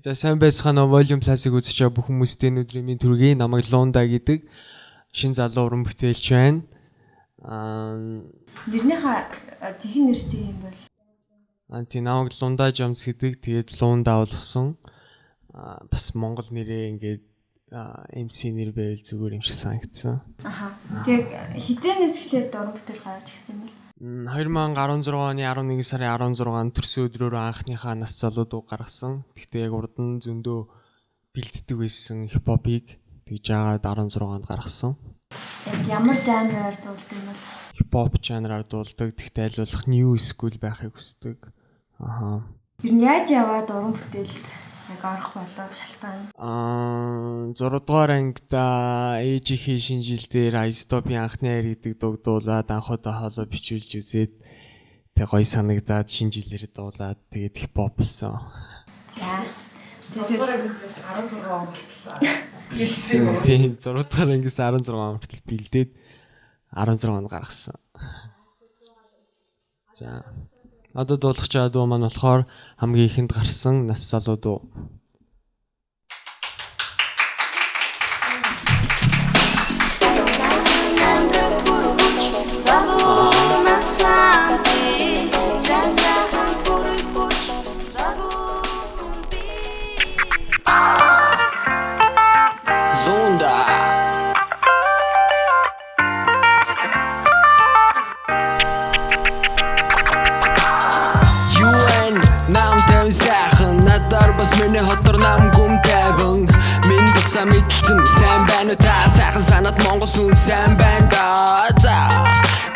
За сайн байцгаана Volume Plus-ыг үзэж байгаа бүх хүмүүстээ өнөөдрийн минь түргэе. Намайг Лунда гэдэг шин залуу уран бүтээлч байна. Нэрнийхээ жихэн нэр чи юм бол? Тийм намайг Лунда Жомс гэдэг. Тэгээд Лунда болгосон. Бас монгол нэрээ ингээд MC нэр байвал зүгээр юм шиг санагдсан. Аха. Тэг хизээнээс эхлээд уран бүтээл гаргаж ирсэн юм бэл? 2016 оны 11 сарын 16-нд төрсөн өдрөөр анхныхаа нас залуудыг гаргасан. Гэхдээ яг урд нь зөндөө бэлддэг байсан хипхопыг тэгж жагаад 16-нд гаргасан. Ямар жанраар дуулдаг юм бол? Хипхоп жанраар дуулдаг. Тэгтээ айлуулах new school байхыг хүсдэг. Аха. Юу яаж яваад уран бүтээлд яг орох болов шалтгаан? 6 дугаар ангида ээжийнхээ шинэ жил дээр Айстопийн анхны хайр гэдэг дуу дуулаад анх удаа хоолой бичүүлж үзээд тэг гоё санагдаад шинэ жилээр дуулаад тэгээд хипхоп болсон. За. 16 он болчихсон. Тийм 6 дугаар ангиас 16 он хүртэл бэлдээд 16 онд гаргасан. За. Одоо дуулах чаа дуу маань болохоор хамгийн ихэнд гарсан нас залуу дуу. Миний хотор нам гүмтэйвэн минь бусаа мэдсэн сайн байна уу та сайхан санаад Монгол хүн сайн байна да за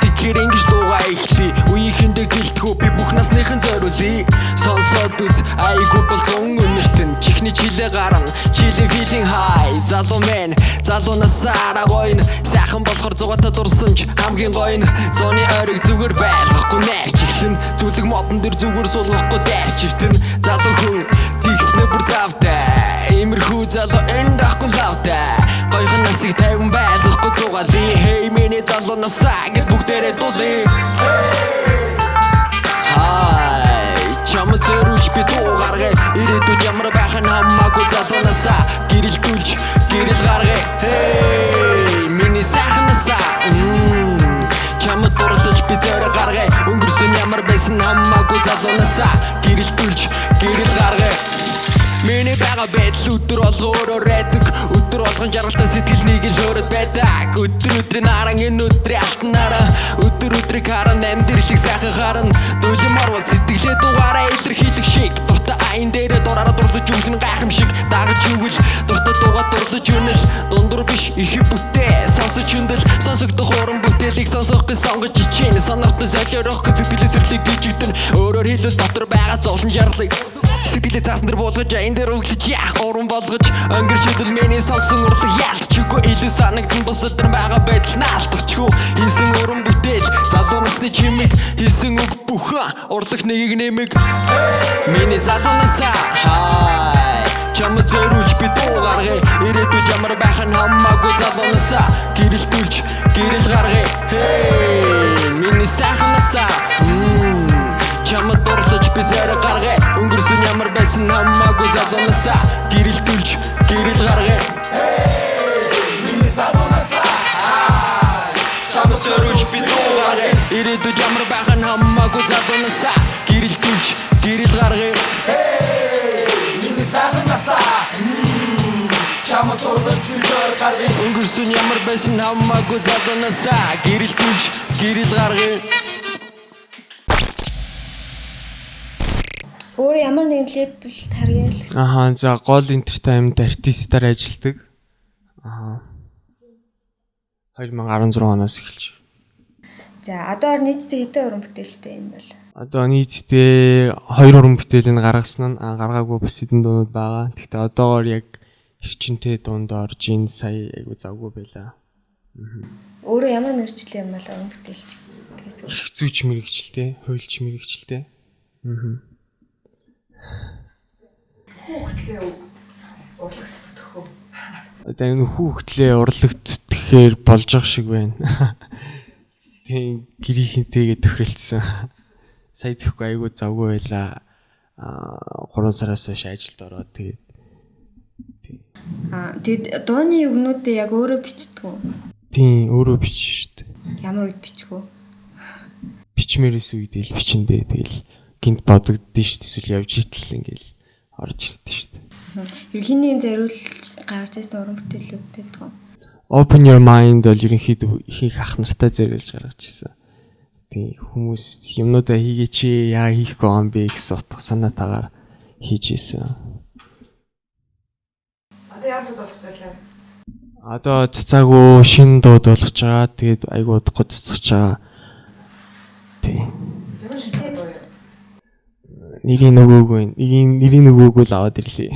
тэгэхээр ингэж дуугаа эхлэе үеийнхэндээ гэлтгүү би бүх насныхан зориулъя сонсоод үз айгуу бол зун өнөртөн чихний чилээ гарan чилээ feeling high залуу мэн залуу насаараа гойн сайхан болохоор зугатаа дурсамж хамгийн гойн зооны ойрог зүгээр байлгахгүй найрч эхлэн зүлэг модон дэр зүгээр суулгахгүй дайрч иртэн залуу хүн тэгснэ бүр завтай имерхүү залуу энэ рахгүй лавтай гойхон насыг 50 байлгахгүй зугаалъя hey миний залуу насаа гэд бүгдээрээ дуулъя чам зөрүүч би дуу гаргая ирээдүйд ямар байх нь хамаагүй залуу насаа гэрэлтүүлж гэрэл гаргая hey миний сайхан насаа чам дурлаж би зөрөө гаргая өнгөрсөн ямар байсан хамаагүй залуу насаа гэрэлтүүлж гэрэл гаргая миний бага байдал өдөр болго өөрөөр байдаг өдөр болгон жаргалтай сэтгэл нэг л өөрөд байдаг өдөр өдрийн наран энэ өдрийн алтнаараа өдөр өдрийг харан амьдралыг сайхан харан дуулим орвол сэтгэлээ дугаараа илэрхийлэх шиг дуртай айн дээрээ дураараа дурлаж өнгөн гайхамшиг дагаж өгөл дуртай дуугаа дурлаж өнөл дундуур биш их бүтээ сонсож хүндэл сонсогдох уран бүтээлийг сонсох гэж сонгож ичээн сонохтой солиорох гэж сэтгэлээ сэрлэг гэж үтэн өөрөөр хэлбэл дотор байгаа зовлон жарлыг сэтгэлээ цаасан дээр буулгаж энэ дээр өглөж уран болгож өнгөр шидэл миний сонгосон урлаг яалтчгүй илүү санагдсан бос өдөр байгаа байдал наалтчихгүй хийсэн уран бүтээл залуу насны чимэг хийсэн үг бүхэн урлаг нэгийг нэмэг миний залуу насаа чам зөрүүлж би дуу гаргая ирээдүйд ямар байх нь хамаагүй залуу насаа гэрэлтүүлж гэрэл гаргая миний сайхан насаа чам дурлаж би зөрөө гаргая өнгөрсөн ямар байсан хамаагүй залуу насаа гэрэлтүүлж гэрэл гаргая миний залуу насаа чам зөрүүлж би дуу гаргая ирээдүйд ямар байх нь хамаагүй залуу насаа гэрэлтүүлж гэрэл гаргая миний сайхан насаа чам дурлаж би зөрөө гаргая өнгөрсөн ямар байсан хамаагүй залуу насаа гэрэлтүүлж гэрэл гаргая Өөрөө ямар нэгэн лейблд харьяал. Аха за гол entertainment артистаар ажилладаг. Аха 2016 оноос эхэлж. За одоо нийтдээ хэдэн уран бүтээлтэй юм бол? Одоо нийтдээ 2 уран бүтээлийг гаргасан нь гаргаагүй бас хэдэн дуунууд байгаа. Гэхдээ одоогоор яг эрчимтэй дунд орж ийн сая айгу завгүй байлаа. Өөрөө ямар мэргэжил юм бол уран бүтээлч тэгээс үү? Зүүч мэргэжилтэй, хуульч мэргэжилтэй. Хүүхдлээ урлагцдах уу? Одоо энэ хүүхдлээ урлагцдэхээр болж ах шиг байна. Тийм гэрийнхэнтэйгээ тохиролцсон. Сая тэгэхгүй айгуу завгүй байлаа. 3 сараас хойш ажилд ороод тэгээд тэгэд дууны өгнүүдээ яг өөрөө бичдэг үү? Тийм өөрөө бичсэн шүү дээ. Ямар үед бичих вэ? Бичмээрээс үедээ л бичэндээ тэгэл гинт бодогддөө шүү дээ. Эсвэл явж итэл ингээл орж ирдэ шүү дээ. Ерхийний зориулж гарч ирсэн уран бүтээлүүд байдаг уу? Open your mind бол ерөнхийдөө ихэнх ах нартай зориулж гаргаж ирсэн. Тийм хүмүүс юмнуудаа хийгээч яа хийхгүй юм бэ гэсэн утга санаатаагаар хийж ирсэн. Одоо ямар дууд болох зүйлээ? Одоо цацаагүй шинэ дууд болгож байгаа. Тэгээд айгуу удахгүй цацгаж байгаа. Тийм. Нэрийн нөгөөгүй л аваад ирлээ.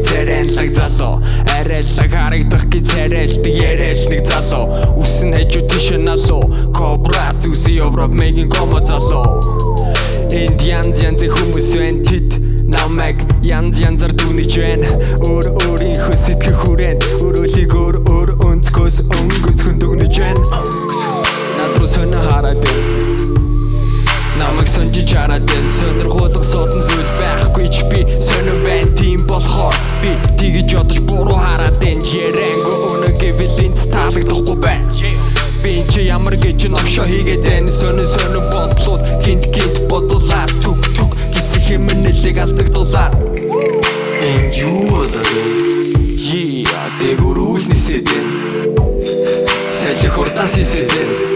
Царайлдаг залуу арайлаг харагдах гэ царайлдаг яриалдаг залуу үсэн хажуу тийш налуу кобра зүсээ Европ мэгин комо залуу энд янз хүмүүс байна тэд намайг янзар дүүнэж байна өөрийнхөө сэтгэх хүрээнд өрөөлийг өөр өнцгөөс өнгөцгөн дүгнэж байна над руу сонир хараад намайг сонжиж хараад сонирхолтой содон зүйл байхгүй ч би сонир байна тийм болохоор би тэгж ядаж буруу хараад энэ ярэнго өнөг эвэлинт таалагдахгүй байна би чи ямар гэж новшо хийгээд энэ сонир бодлууд гинт бодлоо түг гисэх юм нэлэг алдагдуулаа энэ юу болов яа дэгүрүүл нисэдэн сэлэх хурдас нисэдэн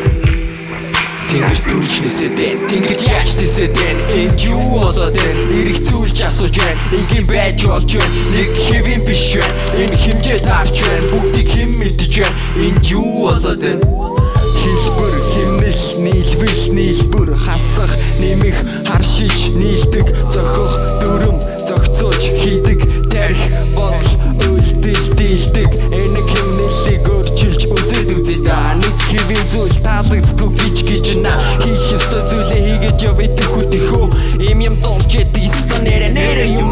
тэнгэр дүүч нисэдэн тэнгэр яаж нисэдэн энэ юу болоод эрэг зүйлж асууж байна ингийн байж болж байна нэг хэвэн биш байна энэ хэмжээ таарч байна бүгдийг хэм мэдэж байна энэ юу болоод хэлбэр хэмнэл нийлбэр хасах нэмэх харшиж нийлдэг зохих дүрм зохицуулж хийдэг тарих бодол үйлдэлдэг энэ хэмнэлийг өөрчилж үзээд нэг хэвэн зүйл таалагддаг гэж на хийх ёстой зүйлээ хийгээд явдаг хүтихөө юм дуулж яадаг ёстой нэрэ юм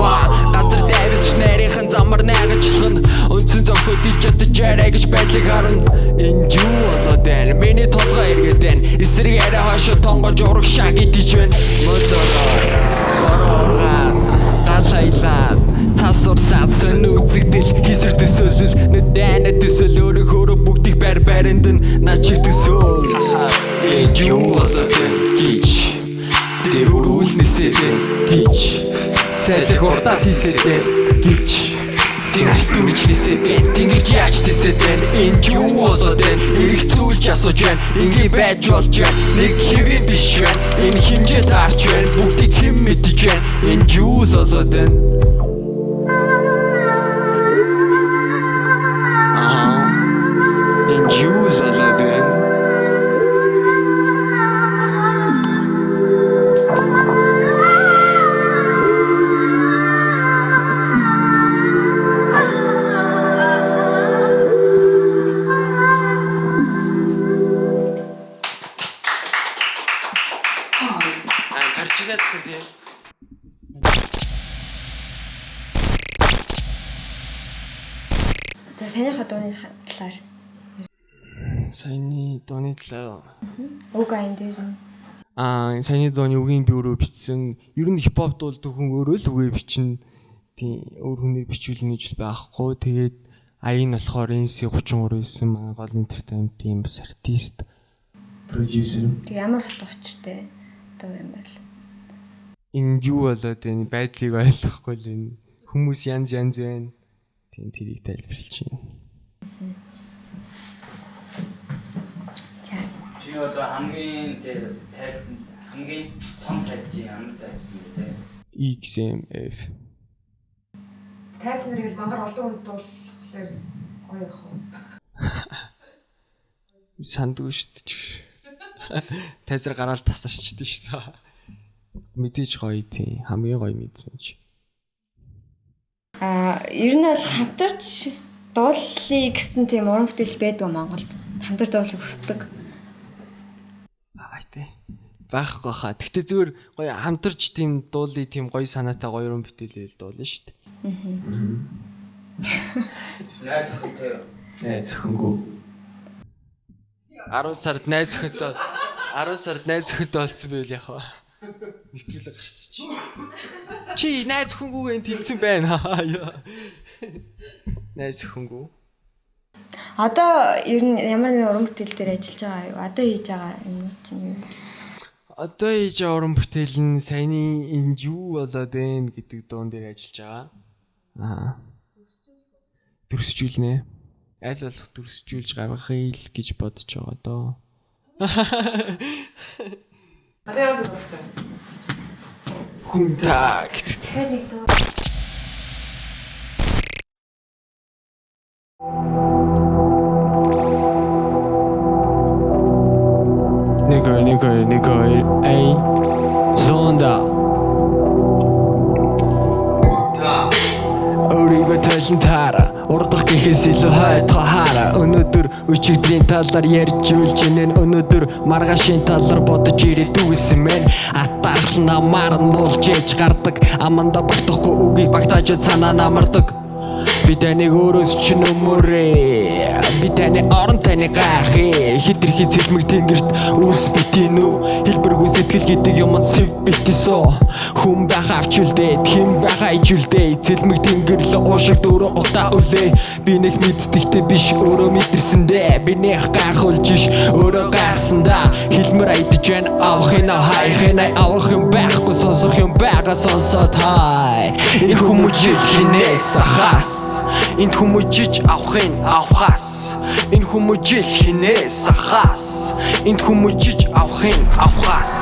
газар давж нарийнхан замар найгачлан өнцөн зохиод иж ядаж арай гэж байдлыг харна энэ юу болоод байна миний толгой эргээд байна эсрэг арай хашаа тонгож ураг шаг идэж байна бороо галайлаад цас урсаад сон үзэгдэл хийсэр төсөөлөл нүдэнэ төсөөл өөрөө бүгдийг баринд нь начиг төсөөл энэ юу болоод гэж дэрүүл нисэдэн гэж сэлэх хурдас нисэдэн гэж тэнгэр дүүж нисэдэн тэнгэр яаж нисэдэн энэ юу болоод эрэг зүйлж асууж байна ингийн байж болж байна нэг хэвэн биш байна энэ хэмжээ таарч байна бүгдийг хэм мэдэж байна энэ юу болоод энэ юу болоод байна Саяны дууны талаар. Саяны дууны талаар. Уг айн дээр нь. Саяны дууны үгийн би өөрөө бичсэн. Ер нь хипхоп дуулдаг хүн өөрөө л үгээ бичнэ. Тийм өөр хүнээр бичүүлнэ гэж байхгүй. Тэгээд аян болохоор NC33 гэсэн манай гол entertainment-ийн бас артист, продюсер. Тэг ямар хот учиртай дуу юм бэ? Энэ юу болоод энэ байдлыг ойлгохгүй л энэ хүмүүс янз байна. Тийм тэрийг тайлбарлаж байна. Чи одоо хамгийн тайвсан хамгийн том тайз чи ямар тайзсан бэ? XMF. Тайз нэрийг мангар олон хүнд дуулахлаар гоё яах вэ? Сандгүй шүү дээ. Тайзар гараал тасарчдээ шүү дээ. Мэдээж гоё тийм хамгийн гоё мэдсэн чи. Ер нь бол хамтарч дуулъя гэсэн тийм уран бүтээлч байдаг Монголд. Хамтарч дуулахыг хүсдэг. Тий. Байхгүй хаа. Гэтэ зүгээр гоё хамтарч тийм дуулыг тийм гоё санаатай гоё уран бүтээлэл дуулна шүү дээ. Найз охинтой. Найз охингүй. 10 сард найз охинтой болсон байл яах вэ? Нэвтрүүлэг гарсан чи. Чи найз охингүйгээ тэлсэн байна. Найз охингүй. Одоо ер нь ямар нэг уран бүтээл дээр ажиллаж байгаа юу? Одоо хийж байгаа юм чинь юу? Одоо хийж байгаа уран бүтээл нь саяны энд юу болоод байна гэдэг дуун дээр ажиллаж байгаа. Дүрсжүүлнэ. Аль болох дүрсжүүлж гаргахыг л гэж бодож байгаа доо. Одоо яаж болсон? Хүнтаг. Тэгэхээр нэг дуу. Никой, эй, зонда. Өөрийгөө талентаараа урдах гэхээс илүү хайтгаа хараа. Өнөөдөр өчигдрийн талаар ярьж үлж ийнэ. Өнөөдөр маргаашийн талаар бодож ирээд үгсэн мэн. Атаал намаар нь болж ээж гардаг. Аманда багтахгүй үгийг багтааж санаа намардаг. Би таныг өөрөөс ч нөмөрөө. Би таны орон таны гайхээ. Хитрхи цэлмэг тэнгэрт үрс битэн үү. Хэлбэргүй сэтгэл гэдэг юмд сэв битээсөө. Хүн байхаа авчулдээ, тэм байхаа ижулдээ. Цэлмэг тэнгэр л уушиг дөрөв удаа үлээ. Би нэг мэддэгтэй биш өөрөө мэдэрсэндээ. Би нэг гайхуулж иш өөрөө гайхсандаа. Хэлмэр айдж байна авахын хайхын авах юм байхгүй сонсох юм байгаа сонсоод хай. Энэ хүмүүжил хинээс ахаас. Энэ хүмүүжиж авахын авахаас. Энэ хүмүүжил хинээс ахаас. Энэ хүмүүжиж авахын авахаас.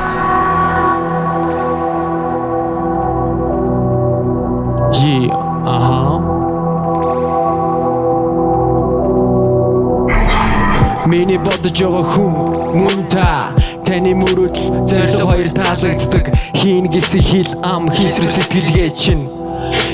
Миний бодож байгаа хүн мөн та. Таны мөрөдл зориг хоёр таалагддаг. Хийн гэсэн хэл ам хийсрэл сэтгэлгээ чинь.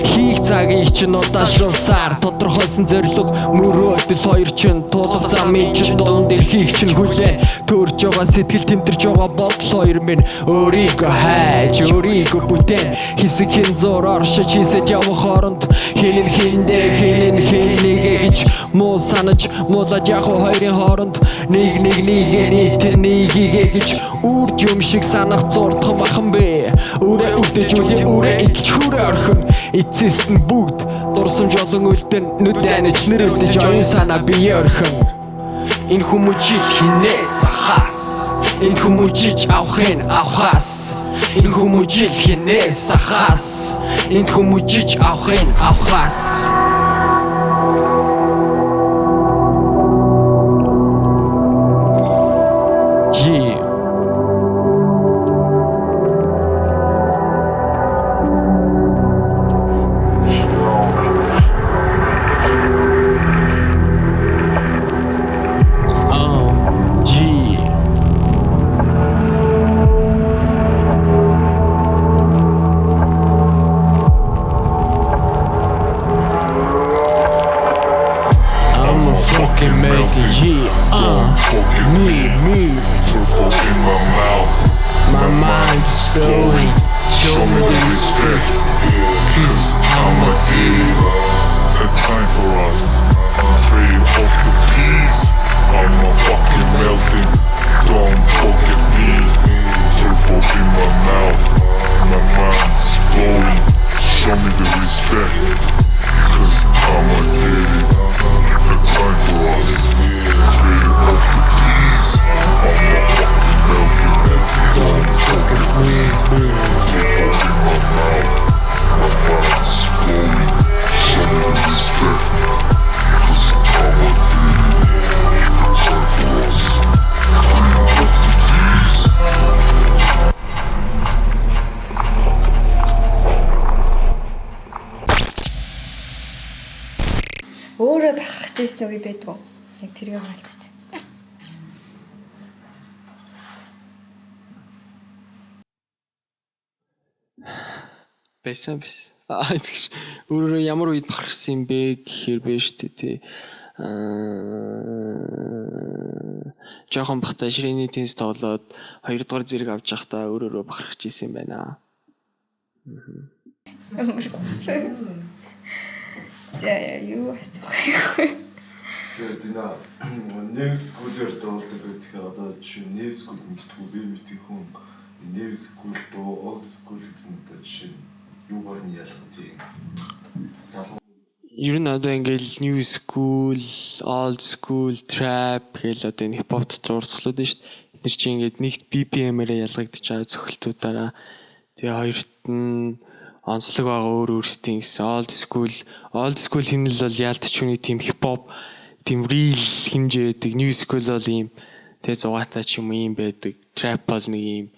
Хийх цагийг чинь удаашруулсаар тодорхойлсон зориг мөрөөдөл хоёр чинь тулах замын чинь дунд дээр хийх чинь хүлээн төрж байгаа сэтгэл тэмдэрж байгаа бодол хоёр минь өөрийгөө хайж өөрийгөө бүтээн хэсэг хин зур оршиж хийсэж явах хооронд хин нэгэ гэж муу санаж муулаж явах хоёрын хооронд нэг нэгээ гэж үрж юм шиг санах зурдхан бахан бэ үрээ өвдөжүүлээ үрээ идэлж хүрээ орхин эцэст нь бүгд дурсамж олон үлдэн нүдэнэж нэрвдэж оюун санаа бие орхин энэ хүмүүжил хинээс ахаас энэ хүмүүжиж авахын авахаас энэ хүмүүжил хинээс ахаас энэ хүмүүжиж авахын авахаас My mind is blowing. Show me the respect. Cause I'm a dead. A time for us. Pray of the peace. I'm a fucking melting. Don't forget me. Turbo in my mouth. My mind's blowing. Show me the respect. Cause I'm a dead. A time for us. Pray of the peace. I'm a fucking melting. Don't forget me. Turbo in my mouth. My mind's blowing. Show me the respect. Cause I'm a dead. A time for us. Pray of the peace. Өөрөө бахархаж ирсэн үе байдгүй. Яг тэргээ хаалтаж. Байсан. тэгш өөрөө ямар үед бахархсан юм бэ гэхээр бэ штэ тий. Жохон бахта ширээний тенс тоглоод 2 дугаар зэрэг авч явахдаа өөрөө бахархаж исэн юм байна. За юу асуух вэ? Тэгээд нэг скулээр дуулдаг гэдэг одоо жишээ нэг скул мэдтгүү би мэдэх хүн нэг скул доо олд скул гэдэг нь одоо жишээ юугаар нь ялах тийм залуу Ер нь одоо ингээл new school, old school, trap гэл одоо энэ хипхоп дотор урсгалууд нь шүү дээ. Эдгээр чинь ингээд нэгт BPM-ээр ялгагдчих байгаа цохилтуудаараа. Тэгээ хоёрт нь онцлог байгаа өөр өөрсдийн гэсэн old school хэмнэл бол яалтч хүний тийм хипхоп, тийм real хэмжээ байдаг. New school бол ийм тэгээ зугаатай ч юм уу ийм байдаг. Trap бол нэг ийм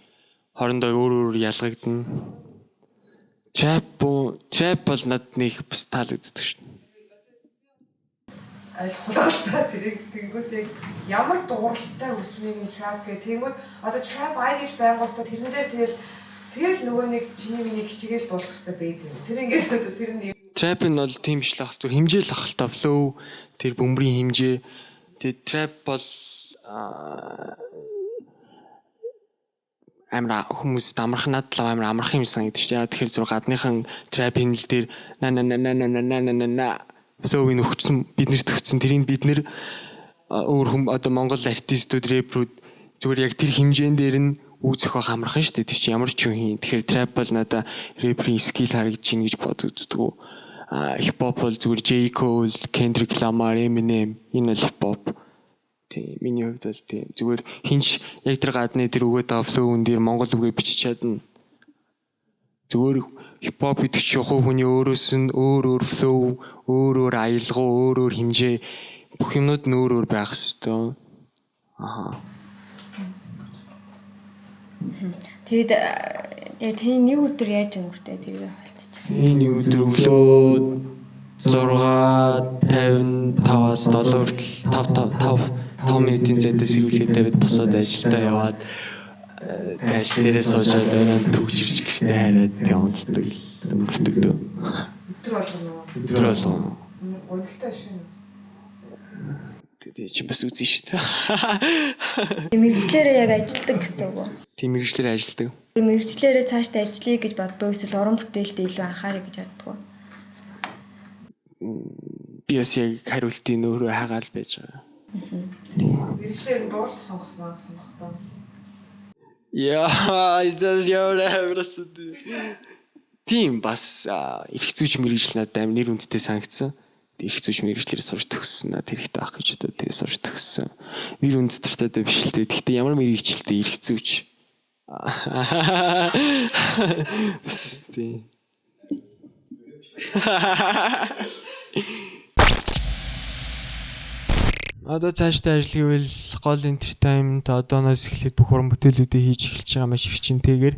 хоорондоо өөр ялгагдана. Trap бол над нэг бас таалагддаг шүү дээ. Хулгалтаа тэгэнгүүт ямар дууралтай хөгжмийн trap гэх тиймэр одоо trap ID-ш байгуултаа тэрэн дээр тэгэл нөгөө нэг чиний миний хичээл дуулах хэрэгтэй байдаг. Тэр ингээд тэр нь Trap нь бол тийм биш л ах зүр хэмжээл ах л та flow тэр бөмбөрийн хэмжээ. Тэгээ trap бол амар хүмүүс амархнаад л амар амархан юм санагдаж байна. Тэгэхээр зүр гадныхан trap хэмнэл дээр на flow-ийн өгсөн биднэрт өгсөн тэрийг бид нэр өөр хүм одоо Монгол артистууд рэпрүүд зүгээр яг тэр хэмжээнд дээр нь үүсэх байх амархан шүү дээ. Тэр чинь ямар ч юм хийн. Тэгэхээр trap бол надаа рэприйн скил харагдаж байна гэж боддог. Хипхоп бол зүгээр J. Cole, Kendrick Lamar, Eminem энэ л хипхоп. Тийм миний хувьд бол тийм зүгээр хинч яг тэр гадны тэр өгөөд байгаа flow-ын дээр монгол үгээ бичиж чадна. Зүгээр хипхоп гэдэг чинь хувь хүний өөрөөс нь өөр flow, өөр аялгау, өөр хэмжээ бүх юмнууд нь өөр байх ёстой. Аха. Тэгэд таны нэг өдөр яаж өнгөртэй тэрийг хаалцчих. Энэ өдөр өглөө 6:55-аас 7 хүртэл 5 минутын зайдаас сэрүүлээд тавиад босоод ажилдаа яваад ажил дээрээ суужаад өрөөнд төгж ирж гэртээ хараад тэг онцлог өнгөрдөг дөө. Өдөр болгоно. Өнөхтэй шин. Тэгээ чи бас үзэн шүү дээ. Мэргэжлэрээ яг ажилдаг гэсэн үг үү? Тийм мэргэжлэр ажилдаг. Мэргэжлэрээ цаашдаа ажиллая гэж боддог эсвэл уран бүтээлдээ илүү анхаарай гэж боддог уу? Би бас яг хариултын өөрөө хагаал байж байгаа. Мэргэжлэр дуулж сонгосноо гэсэн бохтой. Яа, тийм бас эрх зүйч мэргэжил надад амар нэр хүндтэй санагдсан. Эрх зүйч мэргэжлэр сурч төгссөн надад хэрэгтэй байх гэж одоо тэгээ сурч төгссөн. Нэр хүнд дуртай биш л дээ. Гэхдээ ямар мэргэжилтэй эрх зүйч. Бас тийм. Одоо цаашдаа ажил гэвэл гол entertainment одооноос эхлээд бүх уран бүтээлүүдээ хийж эхэлж байгаа маш их чинтэйгээр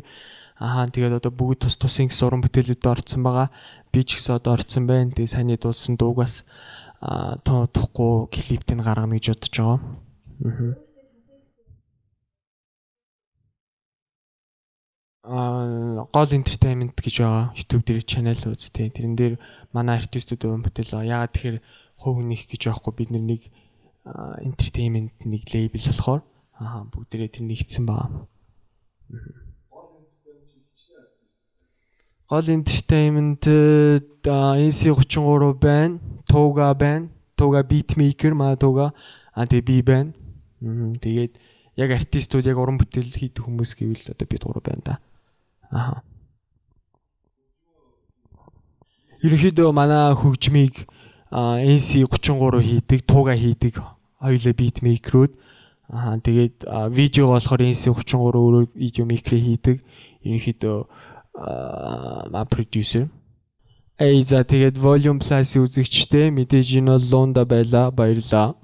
тэгээд одоо бүгд тусын гэсэн уран бүтээлүүдэд орсон байгаа. Би ч гэсэн одоо орсон байна. Тэгээд саяны дуулсан дуугаас тоохгүй клиптийг гаргана гэж бодож байгаа. Гол entertainment гэж байгаа. YouTube дээр channel үзтээ. Тэрэн дээр манай артистууд уран бүтээл байгаа. Яагаад тэгэхээр хувь хүнийх гэж байхгүй бид нэг entertainment нэг лейбл болохоор бүгдээрээ тэр нэгдсэн байгаа. Гол entertainment NC33 байна, Toga байна, Toga beatmaker маа Toga тэгээ би байна. Тэгээд яг артистууд яг уран бүтээл хийдэг хүмүүс гэвэл одоо би 3 байна да. Ерөнхийдөө манай хөгжмийг NC33 хийдэг, Toga хийдэг хоёулаа beatmaker-ууд. Тэгээд видео болохоор NC33 өөрөө видео мейкер хийдэг. Ерөнхийдөө producer. За тэгээд Volume Plus үзэгчтэй мэдээж энэ бол Лунда байла. Баярлаа.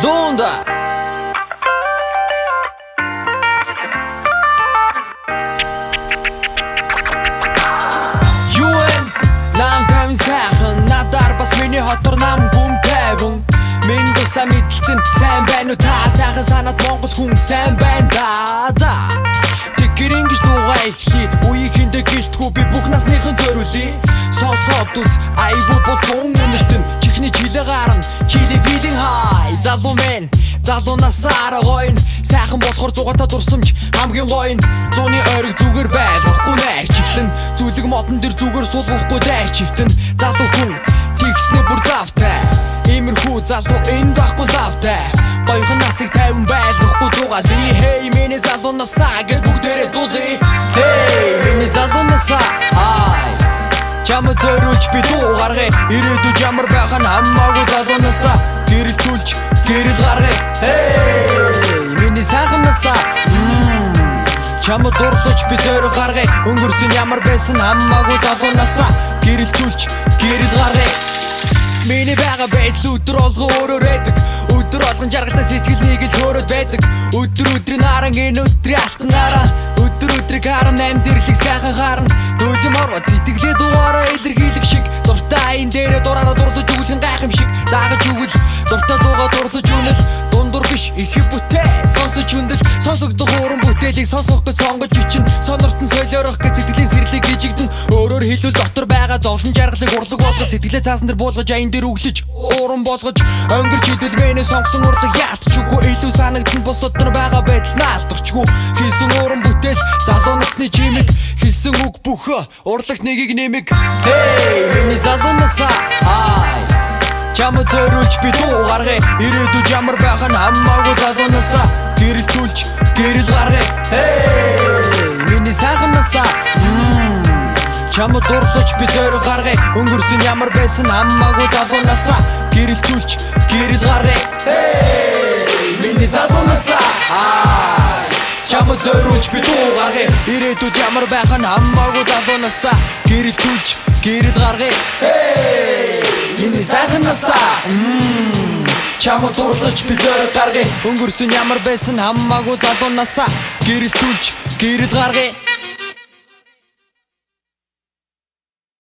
Лунда хотор нам гүм тайван Минь тусаа мэдлцэн сайн байна уу та сайхан санаад Монгол хүн сайн байна да за Тэгэр ингэж дуугаа эхлэе үеийнхэндээ гэлтгүү би бүх насныхан зориулъя Сонсоод үз айгүй бол 100 үнэлтэн чихний жилээ гарна чили feeling high залуу мэн залуу насаар гойн сайхан болохоор 100-ата дурсамж хамгийн гоё зуны ойрог зүгээр байлгахгүй найрч ихлэн зүлэг модон дэр зүгээр суулгахгүй дайрч хөвтөн залуу хүн тэгснэ бүр завтай Имэрхүү залуу энэ байхгүй лавтай Гоёхон насыг 50 байлгахгүй зугаалъя Hey миний залуу насаа гэж бүгдээрээ дуулъя Hey миний залуу насаа ай Чамд зориулж би дуу гаргая Ирээдүйд ямар байх нь хамаагүй залуу насаа Гэрэлтүүлж гэрэл гаргая Hey миний сайхан насаа Чамд дурлаж би зориг гаргая Өнгөрсөн ямар байсан хамаагүй залуу насаа Гэрэлтүүлж гэрэл гаргая Миний байгаа байдал өдөр олгон өөрөөр байдаг Өдөр олгон жаргалтай сэтгэл нэг л хөөрөд байдаг Өдөр өдрийн аран энэ өдрийн алтан гараа Өдөр өдрийг харан амьдралыг сайхан харна Дөлөм орвоо зэтгэлээ дугаараа илэрхийлэх шиг Дуртай айн дээрээ дураараа дурлаж өгөх гайхамшиг Дагаж өгөл дуртай дуугаа дурлаж үнэл Дундур биш их бүтээ сонсож хүндэл Сонсогдох ууран бүтээлийг сонсох гэж сонгож бичин Сонортон солиорох гэж сэтгэлийн сэрлийг гжигдэн Өөрөөр хэлбэл дотор байгаа зовлон жаргалыг урлаг болгож Сэтгэлээ цаасан дээр буулгаж айн дээр өглөж Ууран болгож өнгөрч идэл мэнэ сонгосон урлаг яац ч үгүй илүү санагдсан босод нар байгаа байдал наалдахчгүй Хийсэн ууран бүтээл залуу насны чимэг Хэлсэн үг бүхөө урлагт нэгийг нэмэг Hey миний залуу насаа ай Чамд зориулж би дуу гаргая Ирээдүйд ямар байх нь хамаагүй залуу насаа Гэрэлтүүлж гэрэл гаргая Hey миний сайхан насаа Чамд дурлаж би зориг гаргая Өнгөрсөн ямар байсан хамаагүй залуу насаа Гэрэлтүүлж гэрэл гаргая Hey миний залуу насаа Чамд зориулж би дуу гаргая Ирээдүйд ямар байх нь хамаагүй залуу насаа Гэрэлтүүлж гэрэл гаргая Hey миний сайхан насаа Чамд дурлаж би зориг гаргая Өнгөрсөн ямар байсан хамаагүй залуу насаа Гэрэлтүүлж гэрэл гаргая